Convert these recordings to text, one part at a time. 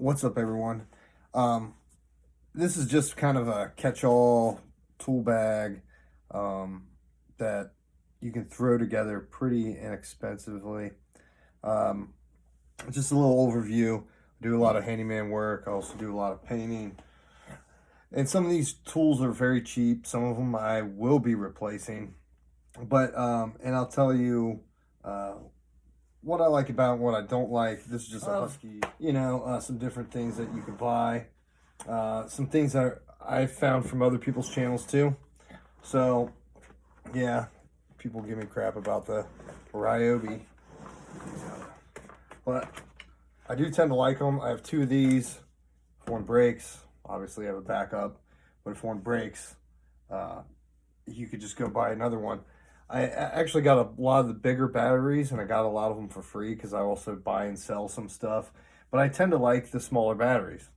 What's up, everyone? This is just kind of a catch-all tool bag that you can throw together pretty inexpensively. Um, just a little overview. I do a lot of handyman work. I also do a lot of painting. And some of these tools are very cheap. Some of them I will be replacing. But, and I'll tell you what I like about what I don't like. This is just a Husky, some different things that you can buy. Some things that I found from other people's channels too. So, yeah, people give me crap about the Ryobi. But I do tend to like them. I have two of these. If one breaks, obviously I have a backup. But if one breaks, you could just go buy another one. I actually got a lot of the bigger batteries, and I got a lot of them for free because I also buy and sell some stuff. But I tend to like the smaller batteries.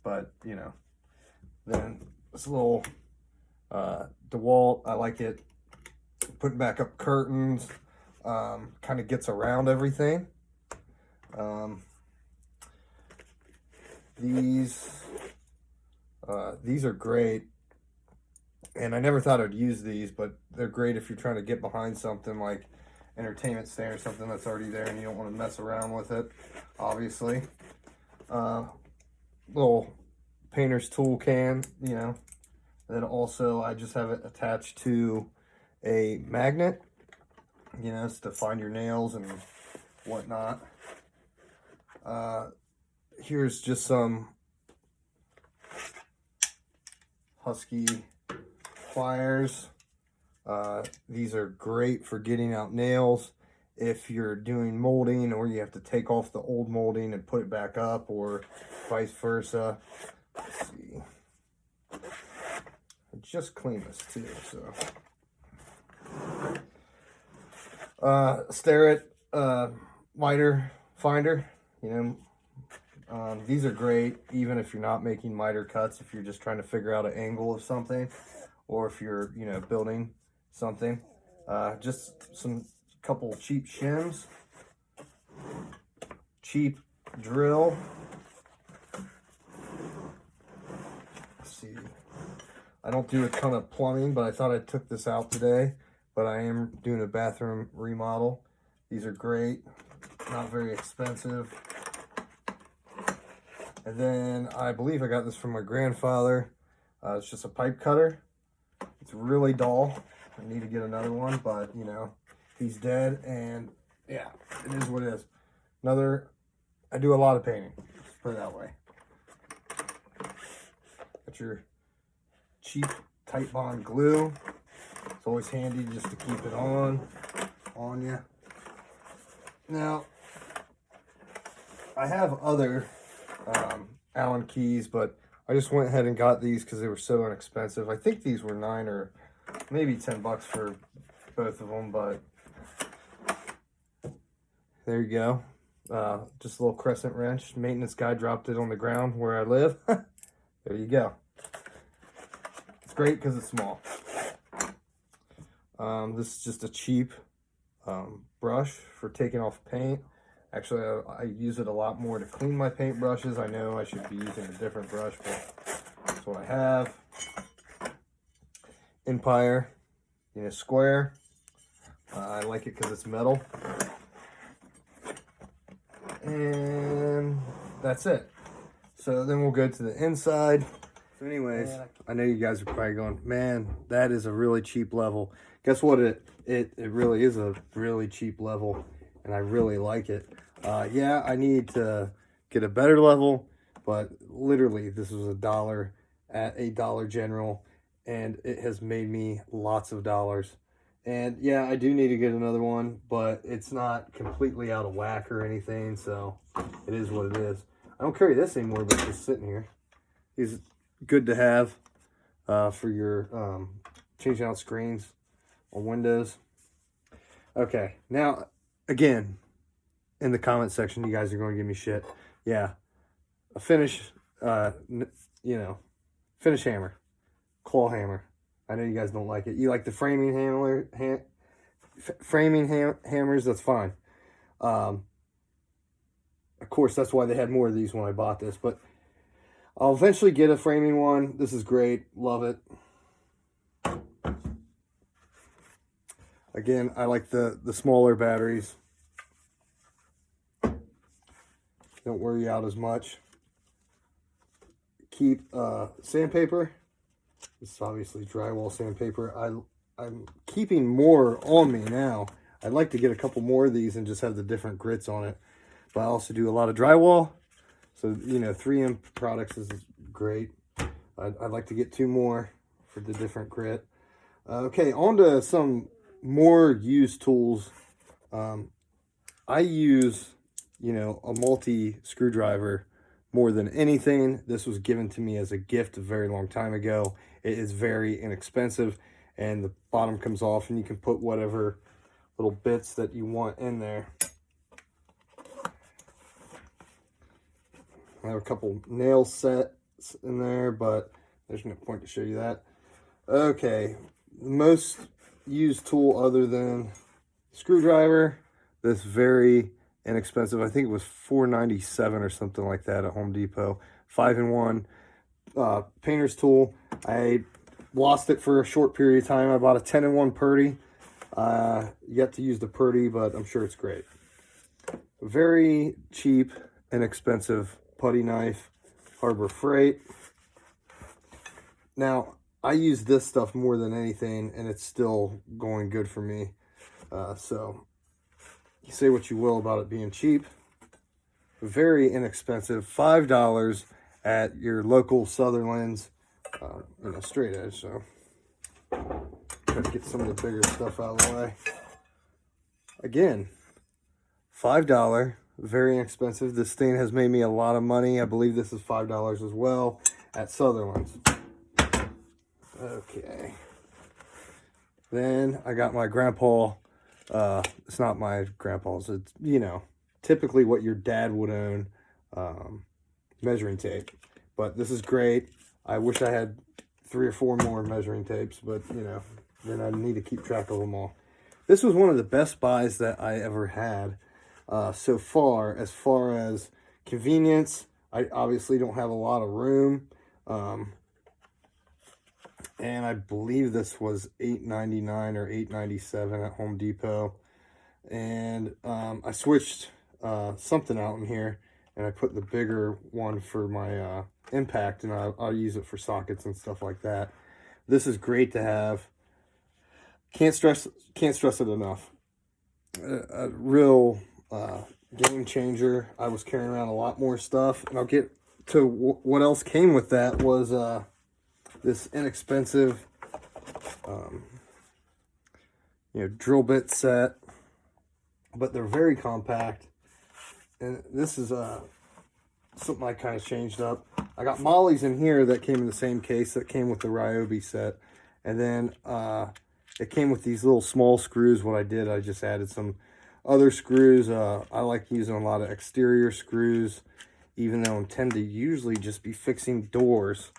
But, then this little DeWalt, I like it. Putting back up curtains, kind of gets around everything. These are great. And I never thought I'd use these, but they're great if you're trying to get behind something like entertainment stand or something that's already there and you don't want to mess around with it, obviously. Little painter's tool can, And then also I just have it attached to a magnet, it's to find your nails and whatnot. Here's just some Husky Pliers. These are great for getting out nails if you're doing molding or you have to take off the old molding and put it back up, or vice versa. Let's see. I just cleaned this too, so. Starrett miter finder, these are great even if you're not making miter cuts, if you're just trying to figure out an angle of something, or if you're, building something. Just some couple cheap shims, cheap drill. Let's see. I don't do a ton of plumbing, but I thought I took this out today, but I am doing a bathroom remodel. These are great, not very expensive. And then I believe I got this from my grandfather. It's just a pipe cutter. It's really dull. I need to get another one, but he's dead, and yeah, it is what it is. I do a lot of painting, let's put it that way. Got your cheap tight bond glue. It's always handy just to keep it on you. Now, I have other Allen keys, but I just went ahead and got these because they were so inexpensive. I think these were $9 or maybe $10 for both of them, but there you go. Just a little crescent wrench. Maintenance guy dropped it on the ground where I live. There you go. It's great because it's small. This is just a cheap brush for taking off paint. Actually, I use it a lot more to clean my paint brushes. I know I should be using a different brush, but that's what I have. Empire, square. I like it because it's metal. And that's it. So then we'll go to the inside. So anyways, I know you guys are probably going, man, that is a really cheap level. Guess what? It really is a really cheap level, and I really like it. Yeah, I need to get a better level, but literally this was $1 at a Dollar General, and it has made me lots of dollars. And yeah, I do need to get another one, but it's not completely out of whack or anything, so it is what it is. I don't carry this anymore, but it's just sitting here. It's good to have for your changing out screens on Windows. Okay, now again, in the comment section, you guys are going to give me shit. Yeah, a finish, finish hammer, claw hammer. I know you guys don't like it. You like the framing hammers, that's fine. A course, that's why they had more of these when I bought this. But I'll eventually get a framing one. This is great. Love it. Again, I like the smaller batteries. Don't wear you out as much. Keep sandpaper. This is obviously drywall sandpaper. I'm keeping more on me now. I'd like to get a couple more of these and just have the different grits on it. But I also do a lot of drywall. So, you know, 3M products is great. I'd like to get 2 more for the different grit. Okay, on to some more used tools. I use, you know, a multi screwdriver more than anything. This was given to me as a gift a very long time ago. It is very inexpensive, and the bottom comes off, and you can put whatever little bits that you want in there. I have a couple nail sets in there, but there's no point to show you that. Okay, most used tool other than screwdriver, this very inexpensive, I think it was $4.97 or something like that at Home Depot, 5-in-1 painter's tool. I lost it for a short period of time. I bought a 10-in-1 Purdy. Yet to use the Purdy, but I'm sure it's great. Very cheap, inexpensive putty knife, Harbor Freight. Now, I use this stuff more than anything, and it's still going good for me. So, you say what you will about it being cheap. Very inexpensive, $5 at your local Sutherland's, you know, straight edge. So, try to get some of the bigger stuff out of the way. Again, $5, very inexpensive. This thing has made me a lot of money. I believe this is $5 as well at Sutherland's. Okay. Then I got my grandpa. It's not my grandpa's. It's, you know, typically what your dad would own, measuring tape. But this is great. I wish I had 3 or 4 more measuring tapes, but, you know, then I need to keep track of them all. This was one of the best buys that I ever had so far as convenience. I obviously don't have a lot of room. And I believe this was $8.99 or $8.97 at Home Depot. And I switched something out in here, and I put the bigger one for my impact, and I'll use it for sockets and stuff like that. This is great to have. Can't stress it enough. A real game changer. I was carrying around a lot more stuff, and I'll get to what else came with that was this inexpensive, you know, drill bit set, but they're very compact. And this is something I kind of changed up. I got mollies in here that came in the same case that came with the Ryobi set, and then it came with these little small screws. What I did, I just added some other screws. I like using a lot of exterior screws, even though I tend to usually just be fixing doors,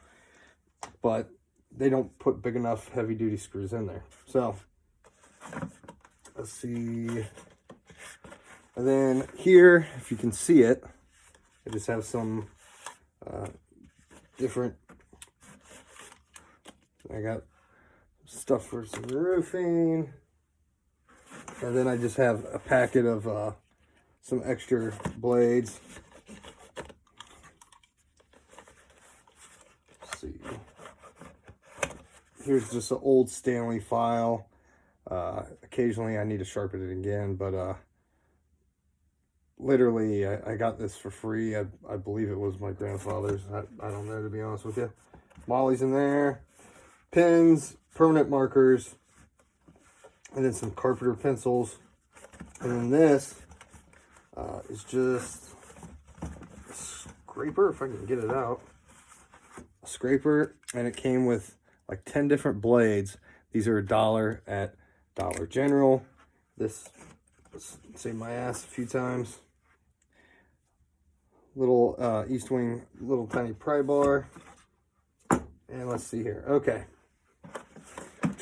but they don't put big enough heavy duty screws in there. So let's see. And then here, if you can see it, I just have some different, I got stuff for some roofing, and then I just have a packet of some extra blades. Let's see. Here's just an old Stanley file. Occasionally I need to sharpen it again, but literally I got this for free. I believe it was my grandfather's. I don't know, to be honest with you. Molly's in there, pins, permanent markers, and then some Carpenter pencils. And then this is just a scraper, if I can get it out. A scraper, and it came with like 10 different blades. These are $1 at Dollar General. This saved my ass a few times. Little East Wing, little tiny pry bar. And let's see here. Okay.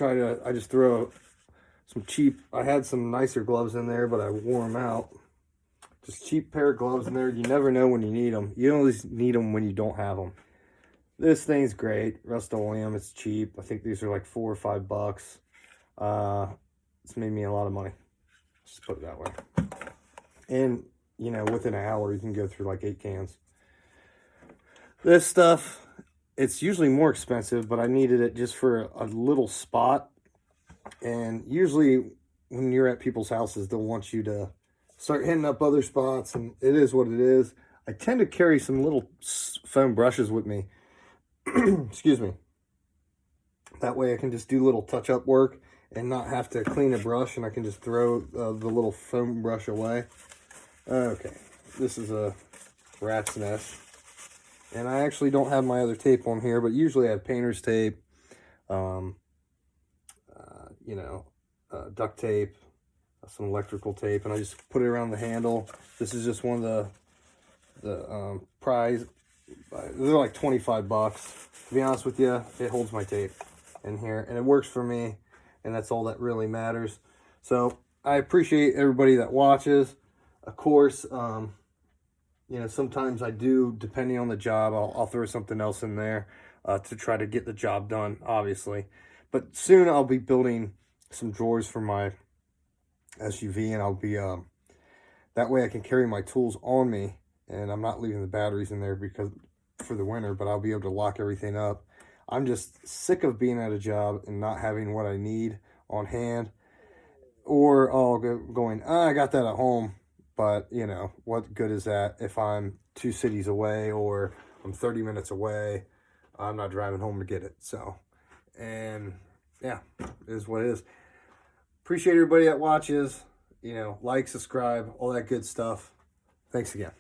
I just throw some cheap, I had some nicer gloves in there, but I wore them out. Just cheap pair of gloves in there. You never know when you need them. You always need them when you don't have them. This thing's great. Rust-Oleum. It's cheap. I think these are like $4 or $5. It's made me a lot of money. Just put it that way. And, you know, within an hour, you can go through like 8 cans. This stuff, it's usually more expensive, but I needed it just for a little spot. And usually when you're at people's houses, they'll want you to start hitting up other spots, and it is what it is. I tend to carry some little foam brushes with me. Excuse me. That way I can just do little touch-up work and not have to clean a brush, and I can just throw the little foam brush away. Okay, this is a rat's nest. And I actually don't have my other tape on here, but usually I have painter's tape, duct tape, some electrical tape, and I just put it around the handle. This is just one of the prize. They're like 25 bucks. To be honest with you, it holds my tape in here, and it works for me, and that's all that really matters. So I appreciate everybody that watches. Of course, you know, sometimes I do, depending on the job, I'll throw something else in there to try to get the job done, obviously. But soon I'll be building some drawers for my SUV, and I'll be, that way I can carry my tools on me, and I'm not leaving the batteries in there because for the winter, but I'll be able to lock everything up. I'm just sick of being at a job and not having what I need on hand, or going, I got that at home. But, you know, what good is that if I'm 2 cities away or I'm 30 minutes away? I'm not driving home to get it. So, and yeah, it is what it is. Appreciate everybody that watches. You know, like, subscribe, all that good stuff. Thanks again.